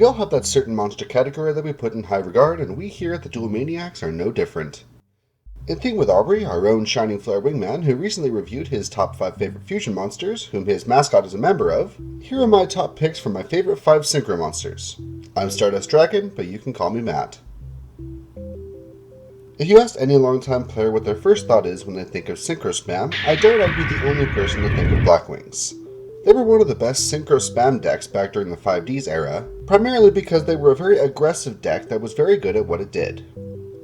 We all have that certain monster category that we put in high regard, and we here at the Duel Maniacs are no different. In theme with Aubrey, our own Shining Flare Wingman, who recently reviewed his top 5 favorite fusion monsters, whom his mascot is a member of, here are my top picks for my favorite 5 Synchro Monsters. I'm Stardust Dragon, but you can call me Matt. If you asked any longtime player what their first thought is when they think of Synchro Spam, I doubt I'd be the only person to think of Blackwings. They were one of the best Synchro Spam decks back during the 5Ds era, primarily because they were a very aggressive deck that was very good at what it did.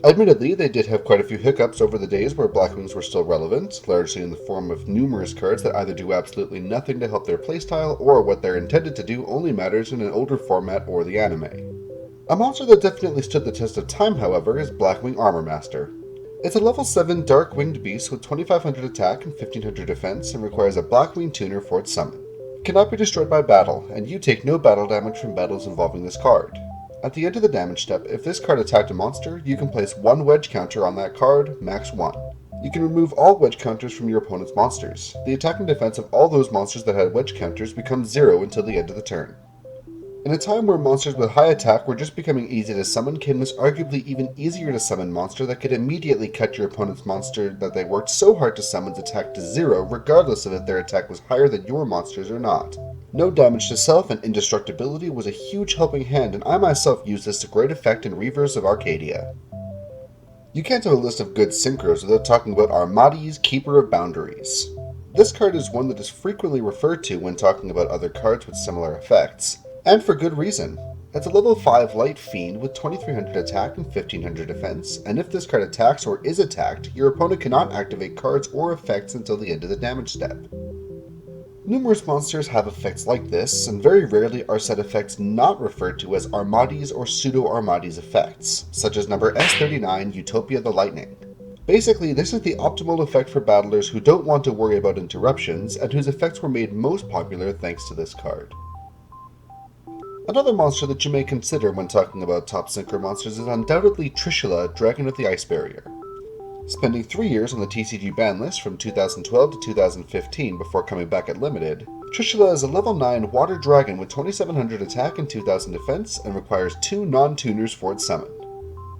Admittedly, they did have quite a few hiccups over the days where Blackwings were still relevant, largely in the form of numerous cards that either do absolutely nothing to help their playstyle, or what they're intended to do only matters in an older format or the anime. A monster that definitely stood the test of time, however, is Blackwing Armor Master. It's a level 7 dark winged beast with 2500 attack and 1500 defense and requires a Blackwing tuner for its summon. It cannot be destroyed by battle, and you take no battle damage from battles involving this card. At the end of the damage step, if this card attacked a monster, you can place one wedge counter on that card, max 1. You can remove all wedge counters from your opponent's monsters. The attack and defense of all those monsters that had wedge counters becomes 0 until the end of the turn. In a time where monsters with high attack were just becoming easy to summon, came this arguably even easier to summon monster that could immediately cut your opponent's monster that they worked so hard to summon's attack to 0, regardless of if their attack was higher than your monster's or not. No damage to self and indestructibility was a huge helping hand, and I myself used this to great effect in Reverse of Arcadia. You can't have a list of good synchros without talking about Armadi's Keeper of Boundaries. This card is one that is frequently referred to when talking about other cards with similar effects. And for good reason. It's a level 5 light fiend with 2300 attack and 1500 defense, and if this card attacks or is attacked, your opponent cannot activate cards or effects until the end of the damage step. Numerous monsters have effects like this, and very rarely are said effects not referred to as Armadi's or Pseudo-Armadi's effects, such as number S39, Utopia the Lightning. Basically, this is the optimal effect for battlers who don't want to worry about interruptions, and whose effects were made most popular thanks to this card. Another monster that you may consider when talking about top Synchro Monsters is undoubtedly Trishula, Dragon of the Ice Barrier. Spending 3 years on the TCG ban list from 2012 to 2015 before coming back at Limited, Trishula is a level 9 water dragon with 2700 attack and 2000 defense and requires 2 non-tuners for its summon.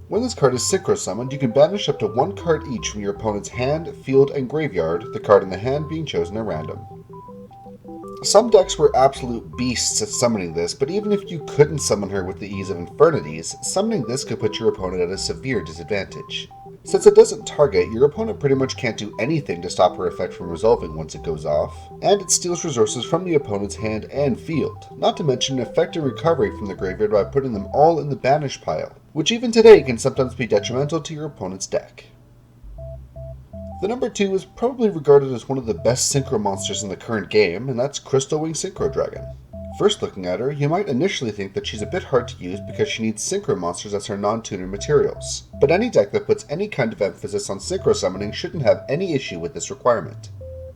When this card is synchro summoned, you can banish up to 1 card each from your opponent's hand, field, and graveyard, the card in the hand being chosen at random. Some decks were absolute beasts at summoning this, but even if you couldn't summon her with the ease of Infernities, summoning this could put your opponent at a severe disadvantage. Since it doesn't target, your opponent pretty much can't do anything to stop her effect from resolving once it goes off, and it steals resources from the opponent's hand and field, not to mention effective recovery from the graveyard by putting them all in the banish pile, which even today can sometimes be detrimental to your opponent's deck. The number 2 is probably regarded as one of the best Synchro Monsters in the current game, and that's Crystal Wing Synchro Dragon. First looking at her, you might initially think that she's a bit hard to use because she needs Synchro Monsters as her non-tuner materials, but any deck that puts any kind of emphasis on Synchro summoning shouldn't have any issue with this requirement.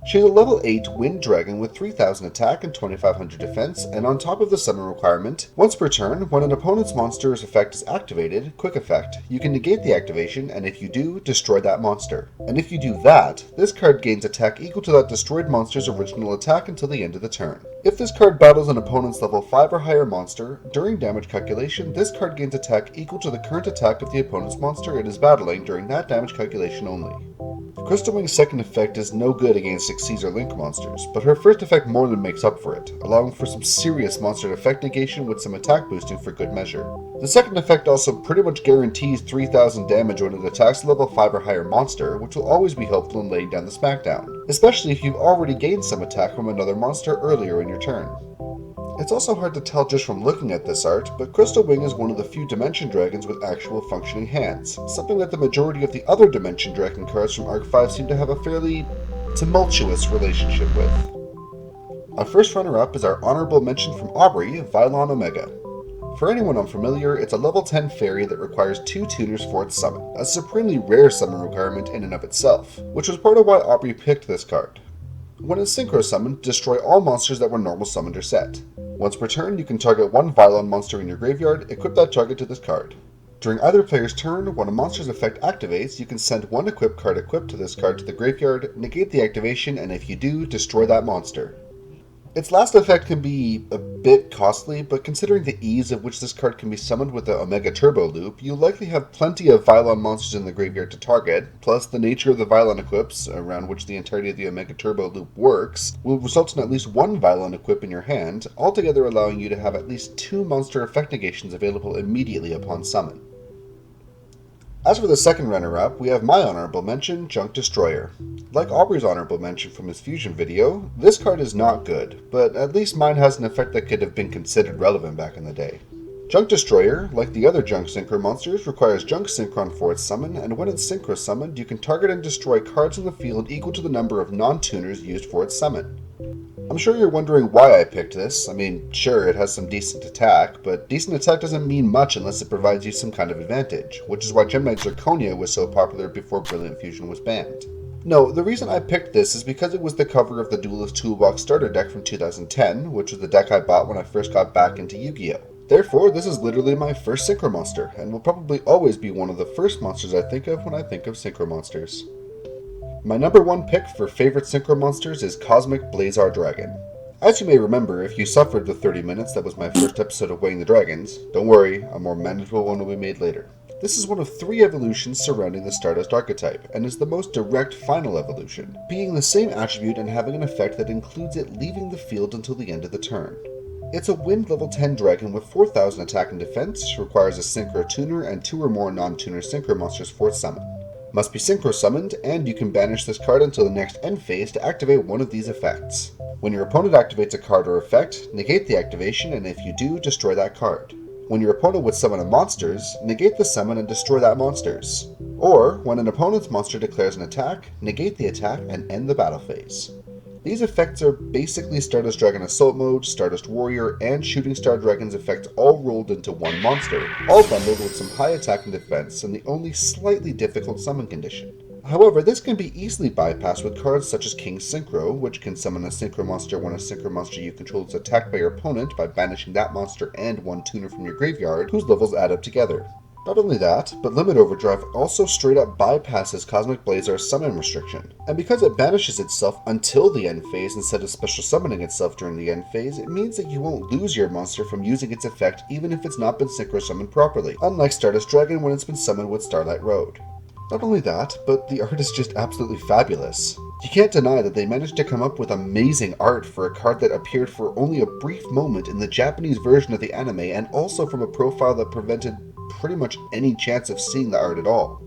She's a level 8 Wind Dragon with 3000 attack and 2500 defense, and on top of the summon requirement, once per turn, when an opponent's monster's effect is activated, quick effect, you can negate the activation, and if you do, destroy that monster. And if you do that, this card gains attack equal to that destroyed monster's original attack until the end of the turn. If this card battles an opponent's level 5 or higher monster, during damage calculation, this card gains attack equal to the current attack of the opponent's monster it is battling during that damage calculation only. Crystal Wing's second effect is no good against Caesar Link monsters, but her first effect more than makes up for it, allowing for some serious monster effect negation with some attack boosting for good measure. The second effect also pretty much guarantees 3000 damage when it attacks a level 5 or higher monster, which will always be helpful in laying down the smackdown, especially if you've already gained some attack from another monster earlier in your turn. It's also hard to tell just from looking at this art, but Crystal Wing is one of the few Dimension Dragons with actual functioning hands, something that the majority of the other Dimension Dragon cards from Arc 5 seem to have a fairly tumultuous relationship with. Our first runner-up is our honorable mention from Aubrey, Vylon Omega. For anyone unfamiliar, it's a level 10 fairy that requires 2 tuners for its summon, a supremely rare summon requirement in and of itself, which was part of why Aubrey picked this card. When it's synchro summoned, destroy all monsters that were normal summoned or set. Once per turn, you can target 1 Vylon monster in your graveyard, equip that target to this card. During either player's turn, when a monster's effect activates, you can send 1 equip card equipped to this card to the graveyard, negate the activation, and if you do, destroy that monster. Its last effect can be a bit costly, but considering the ease of which this card can be summoned with the Omega Turbo loop, you'll likely have plenty of Vylon monsters in the graveyard to target, plus the nature of the Vylon equips, around which the entirety of the Omega Turbo loop works, will result in at least one Vylon equip in your hand, altogether allowing you to have at least 2 monster effect negations available immediately upon summon. As for the second runner-up, we have my honorable mention, Junk Destroyer. Like Aubrey's honorable mention from his Fusion video, this card is not good, but at least mine has an effect that could have been considered relevant back in the day. Junk Destroyer, like the other Junk Synchro Monsters, requires Junk Synchron for its summon, and when it's Synchro summoned, you can target and destroy cards in the field equal to the number of non-tuners used for its summon. I'm sure you're wondering why I picked this. I mean, sure, it has some decent attack, but decent attack doesn't mean much unless it provides you some kind of advantage, which is why Gem Knight Zirconia was so popular before Brilliant Fusion was banned. No, the reason I picked this is because it was the cover of the Duelist Toolbox starter deck from 2010, which was the deck I bought when I first got back into Yu-Gi-Oh! Therefore, this is literally my first Synchro Monster, and will probably always be one of the first monsters I think of when I think of Synchro Monsters. My number 1 pick for favorite Synchro Monsters is Cosmic Blazar Dragon. As you may remember, if you suffered the 30 minutes that was my first episode of Weighing the Dragons, don't worry, a more manageable one will be made later. This is one of 3 evolutions surrounding the Stardust archetype, and is the most direct final evolution, being the same attribute and having an effect that includes it leaving the field until the end of the turn. It's a wind level 10 dragon with 4000 attack and defense, requires a Synchro Tuner and 2 or more non-tuner Synchro Monsters for its summon. Must be Synchro summoned, and you can banish this card until the next end phase to activate one of these effects. When your opponent activates a card or effect, negate the activation, and if you do, destroy that card. When your opponent would summon a monsters, negate the summon and destroy that monsters. Or, when an opponent's monster declares an attack, negate the attack and end the battle phase. These effects are basically Stardust Dragon Assault Mode, Stardust Warrior, and Shooting Star Dragon's effects all rolled into one monster, all bundled with some high attack and defense and the only slightly difficult summon condition. However, this can be easily bypassed with cards such as King Synchro, which can summon a Synchro Monster when a Synchro Monster you control is attacked by your opponent by banishing that monster and 1 tuner from your graveyard, whose levels add up together. Not only that, but Limit Overdrive also straight up bypasses Cosmic Blazar's summon restriction. And because it banishes itself until the end phase instead of special summoning itself during the end phase, it means that you won't lose your monster from using its effect even if it's not been Synchro summoned properly, unlike Stardust Dragon when it's been summoned with Starlight Road. Not only that, but the art is just absolutely fabulous. You can't deny that they managed to come up with amazing art for a card that appeared for only a brief moment in the Japanese version of the anime and also from a profile that prevented pretty much any chance of seeing the art at all.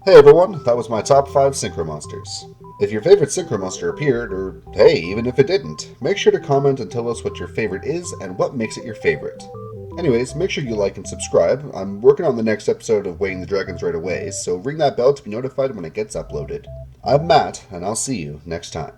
Hey everyone, that was my top 5 Synchro Monsters. If your favorite Synchro Monster appeared, or hey, even if it didn't, make sure to comment and tell us what your favorite is and what makes it your favorite. Anyways, make sure you like and subscribe. I'm working on the next episode of Weighing the Dragons right away, so ring that bell to be notified when it gets uploaded. I'm Matt, and I'll see you next time.